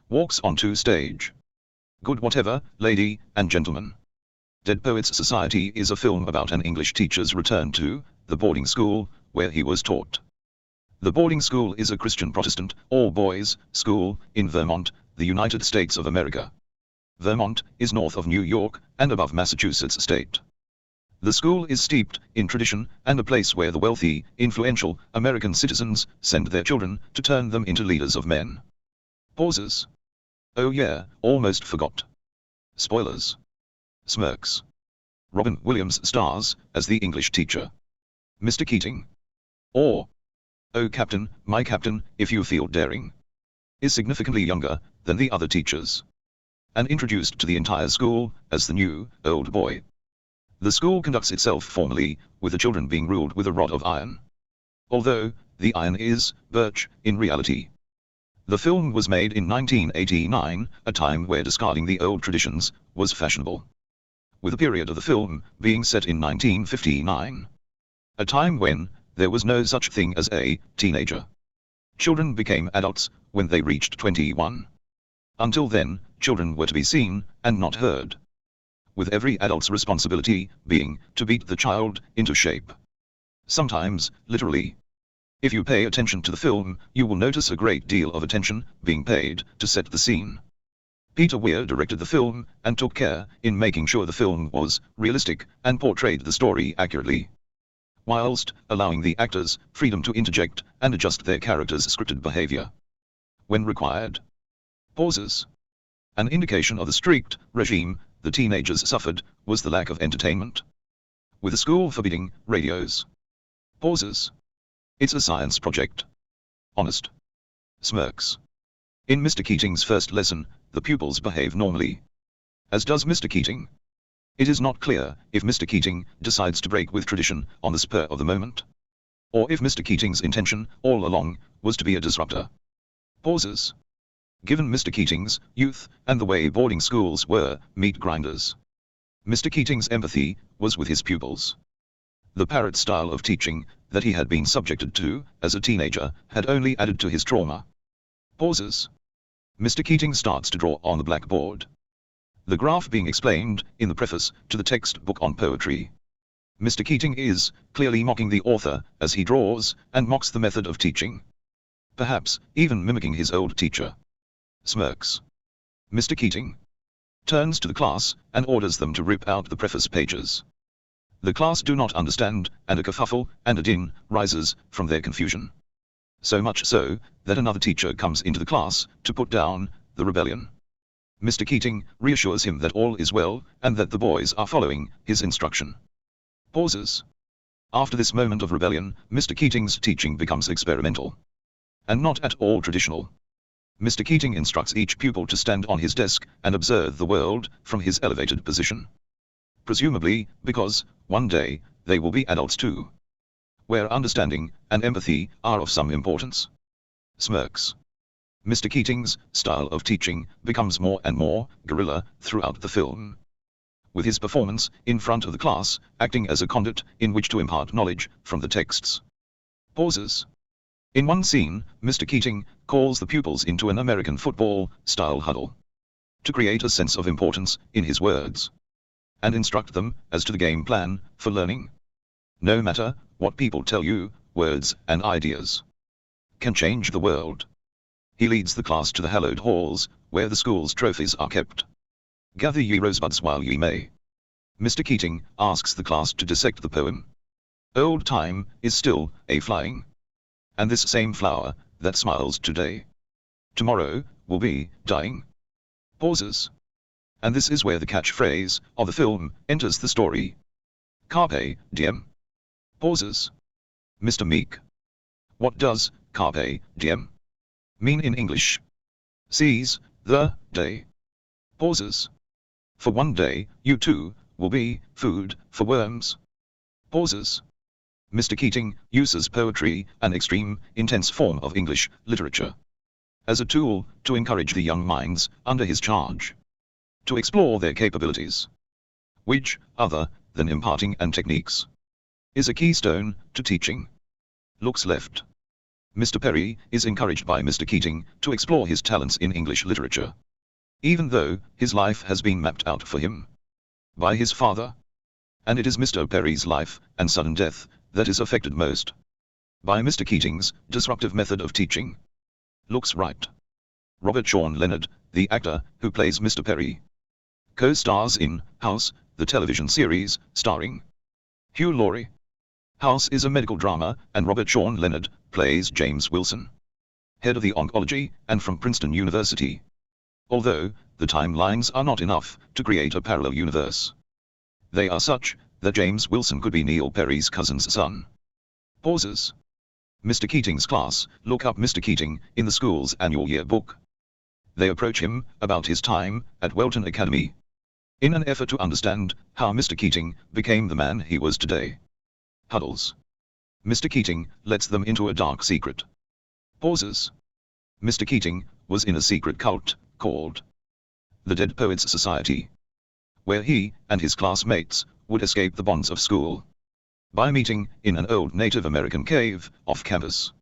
walks onto stage. Good whatever, lady and gentlemen. Dead Poets Society is a film about an English teacher's return to the boarding school where he was taught. The boarding school is a Christian Protestant, all-boys school in Vermont, the United States of America. Vermont is north of New York and above Massachusetts state. The school is steeped in tradition and a place where the wealthy, influential American citizens send their children to turn them into leaders of men. Pauses. Oh yeah, almost forgot. Spoilers. Smirks. Robin Williams stars as the English teacher, Mr. Keating. Or, oh Captain, my Captain, if you feel daring. Is significantly younger than the other teachers, and introduced to the entire school as the new, old boy. The school conducts itself formally, with the children being ruled with a rod of iron. Although, the iron is birch, in reality. The film was made in 1989, a time where discarding the old traditions was fashionable, with the period of the film being set in 1959. A time when there was no such thing as a teenager. Children became adults when they reached 21. Until then, children were to be seen and not heard, with every adult's responsibility being to beat the child into shape. Sometimes, literally. If you pay attention to the film, you will notice a great deal of attention being paid to set the scene. Peter Weir directed the film and took care in making sure the film was realistic and portrayed the story accurately, whilst allowing the actors freedom to interject and adjust their characters' scripted behavior when required. Pauses. An indication of the strict regime the teenagers suffered was the lack of entertainment, with the school forbidding radios. Pauses. It's a science project. Honest. Smirks. In Mr. Keating's first lesson, the pupils behave normally, as does Mr. Keating. It is not clear if Mr. Keating decides to break with tradition on the spur of the moment, or if Mr. Keating's intention all along was to be a disruptor. Pauses. Given Mr. Keating's youth and the way boarding schools were meat grinders, Mr. Keating's empathy was with his pupils. The parrot style of teaching that he had been subjected to as a teenager had only added to his trauma. Pauses. Mr. Keating starts to draw on the blackboard, the graph being explained in the preface to the textbook on poetry. Mr. Keating is clearly mocking the author as he draws and mocks the method of teaching, perhaps even mimicking his old teacher. Smirks. Mr. Keating turns to the class and orders them to rip out the preface pages. The class do not understand, and a kerfuffle and a din rises from their confusion. So much so, that another teacher comes into the class to put down the rebellion. Mr. Keating reassures him that all is well, and that the boys are following his instruction. Pauses. After this moment of rebellion, Mr. Keating's teaching becomes experimental, and not at all traditional. Mr. Keating instructs each pupil to stand on his desk and observe the world from his elevated position. Presumably, because, one day, they will be adults too, where understanding and empathy are of some importance. Smirks. Mr. Keating's style of teaching becomes more and more guerrilla throughout the film, with his performance in front of the class acting as a conduit in which to impart knowledge from the texts. Pauses. In one scene, Mr. Keating calls the pupils into an American football-style huddle, to create a sense of importance in his words, and instruct them as to the game plan for learning. No matter what people tell you, words and ideas can change the world. He leads the class to the hallowed halls, where the school's trophies are kept. Gather ye rosebuds while ye may. Mr. Keating asks the class to dissect the poem. Old time is still a-flying, and this same flower that smiles today, tomorrow will be dying. Pauses. And this is where the catchphrase of the film enters the story. Carpe diem. Pauses. Mr. Meek. What does carpe diem mean in English? Seize the day. Pauses. For one day, you too will be food for worms. Pauses. Mr. Keating uses poetry, an extreme, intense form of English literature, as a tool to encourage the young minds under his charge to explore their capabilities, which, other than imparting and techniques, is a keystone to teaching. Looks left. Mr. Perry is encouraged by Mr. Keating to explore his talents in English literature, even though his life has been mapped out for him by his father. And it is Mr. Perry's life and sudden death that is affected most by Mr. Keating's disruptive method of teaching. Looks right. Robert Sean Leonard, the actor who plays Mr. Perry, co-stars in House, the television series starring Hugh Laurie. House is a medical drama, and Robert Sean Leonard plays James Wilson, head of the oncology and from Princeton University. Although the timelines are not enough to create a parallel universe, they are such that James Wilson could be Neil Perry's cousin's son. Pauses. Mr. Keating's class look up Mr. Keating in the school's annual yearbook. They approach him about his time at Welton Academy, in an effort to understand how Mr. Keating became the man he was today. Huddles. Mr. Keating lets them into a dark secret. Pauses. Mr. Keating was in a secret cult called the Dead Poets Society, where he and his classmates would escape the bonds of school by meeting in an old Native American cave off campus,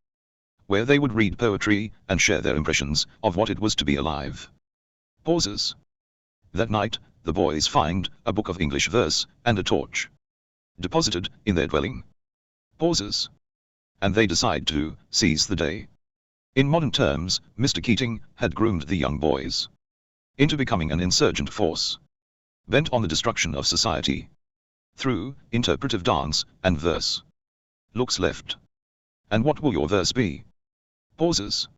where they would read poetry and share their impressions of what it was to be alive. Pauses. That night, the boys find a book of English verse and a torch deposited in their dwelling. Pauses. And they decide to seize the day. In modern terms, Mr. Keating had groomed the young boys into becoming an insurgent force, bent on the destruction of society through interpretive dance and verse. Looks left. And what will your verse be? Pauses.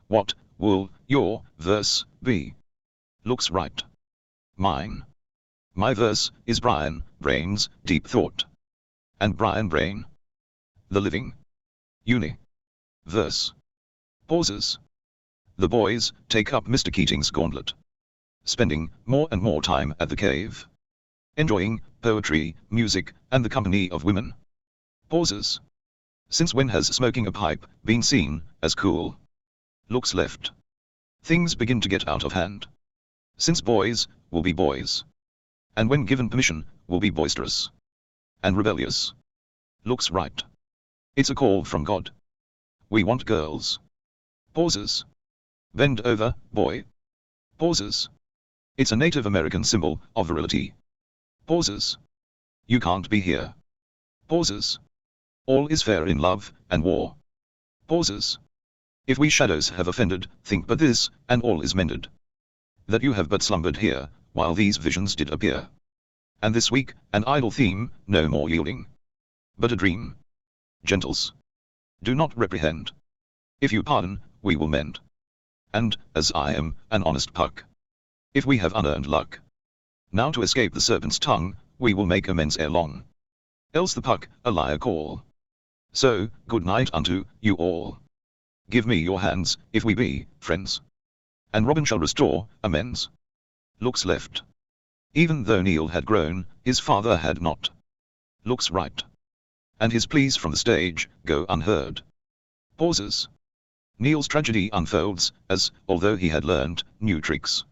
What will your verse be? Looks right. Mine. My verse is Brian Brain's deep thought. And Brian Brain, the living verse. Pauses. The boys take up Mr. Keating's gauntlet, spending more and more time at the cave, enjoying poetry, music, and the company of women. Pauses. Since when has smoking a pipe been seen as cool? Looks left. Things begin to get out of hand, since boys will be boys, and when given permission, will be boisterous and rebellious. Looks right. It's a call from God. We want girls. Pauses. Bend over, boy. Pauses. It's a Native American symbol of virility. Pauses. You can't be here. Pauses. All is fair in love and war. Pauses. If we shadows have offended, think but this, and all is mended. That you have but slumbered here, while these visions did appear. And this week, an idle theme, no more yielding, but a dream. Gentles, do not reprehend. If you pardon, we will mend. And, as I am, an honest puck, if we have unearned luck, now to escape the serpent's tongue, we will make amends ere long. Else the puck, a liar call. So, good night unto you all. Give me your hands, if we be friends, and Robin shall restore amends. Looks left. Even though Neil had grown, his father had not. Looks right. And his pleas from the stage go unheard. Pauses. Neil's tragedy unfolds, as, although he had learned new tricks,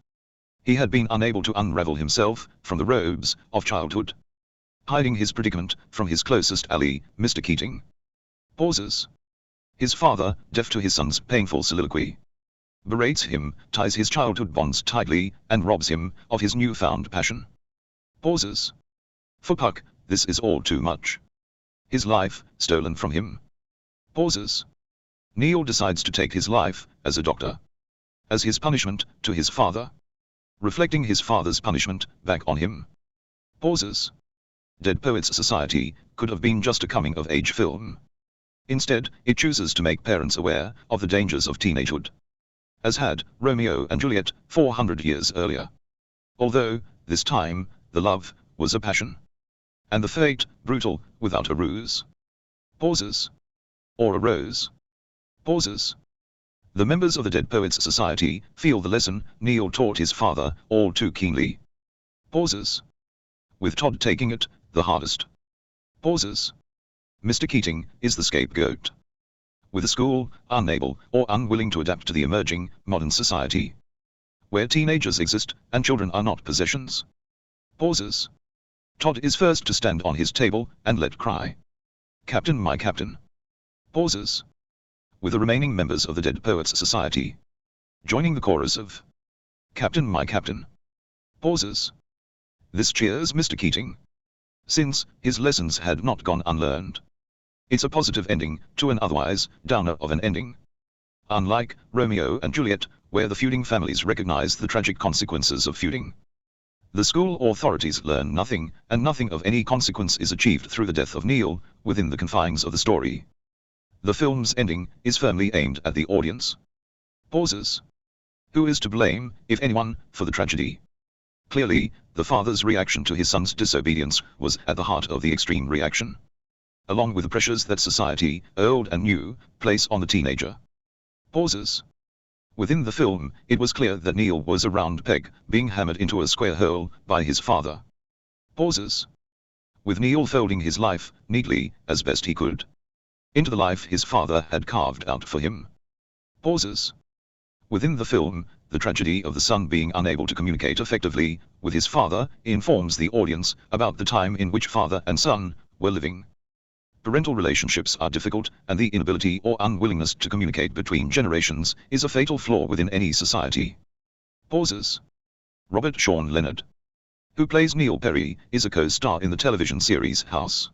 he had been unable to unravel himself from the robes of childhood, hiding his predicament from his closest ally, Mr. Keating. Pauses. His father, deaf to his son's painful soliloquy, berates him, ties his childhood bonds tightly, and robs him of his newfound passion. Pauses. For Puck, this is all too much. His life, stolen from him. Pauses. Neil decides to take his life, as a doctor, as his punishment to his father, reflecting his father's punishment back on him. Pauses. Dead Poets Society could have been just a coming-of-age film. Instead, it chooses to make parents aware of the dangers of teenagehood, as had Romeo and Juliet 400 years earlier. Although, this time, the love was a passion, and the fate brutal, without a ruse. Pauses. Or a rose. Pauses. The members of the Dead Poets Society feel the lesson Neil taught his father all too keenly. Pauses. With Todd taking it the hardest. Pauses. Mr. Keating is the scapegoat, with the school unable or unwilling to adapt to the emerging modern society, where teenagers exist and children are not possessions. Pauses. Todd is first to stand on his table and let cry, "Captain, my captain." Pauses. with the remaining members of the Dead Poets Society joining the chorus of "Captain, my Captain." Pauses. This cheers Mr. Keating, since his lessons had not gone unlearned. It's a positive ending to an otherwise downer of an ending. Unlike Romeo and Juliet, where the feuding families recognize the tragic consequences of feuding, the school authorities learn nothing, and nothing of any consequence is achieved through the death of Neil, within the confines of the story. The film's ending is firmly aimed at the audience. Pauses. Who is to blame, if anyone, for the tragedy? Clearly, the father's reaction to his son's disobedience was at the heart of the extreme reaction, along with the pressures that society, old and new, place on the teenager. Pauses. Within the film, it was clear that Neil was a round peg, being hammered into a square hole by his father. Pauses. With Neil folding his life, neatly, as best he could, into the life his father had carved out for him. Pauses. Within the film, the tragedy of the son being unable to communicate effectively with his father informs the audience about the time in which father and son were living. Parental relationships are difficult, and the inability or unwillingness to communicate between generations is a fatal flaw within any society. Pauses. Robert Sean Leonard, who plays Neil Perry, is a co-star in the television series House.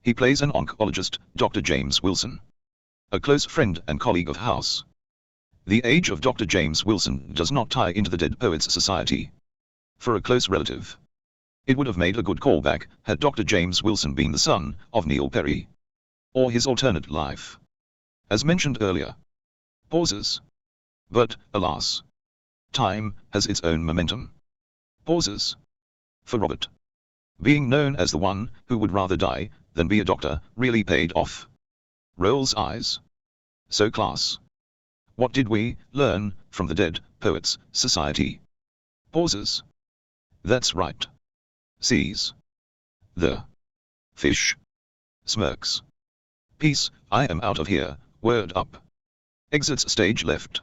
He plays an oncologist, Dr. James Wilson, a close friend and colleague of House. The age of Dr. James Wilson does not tie into the Dead Poets Society. For a close relative, it would have made a good callback had Dr. James Wilson been the son of Neil Perry, or his alternate life, as mentioned earlier. Pauses. But, alas, time has its own momentum. Pauses. For Robert, being known as the one who would rather die than be a doctor really paid off. Rolls eyes. So class. What did we learn from the Dead Poets Society? Pauses. That's right. Sees the fish. Smirks. Peace, I am out of here, word up. Exits stage left.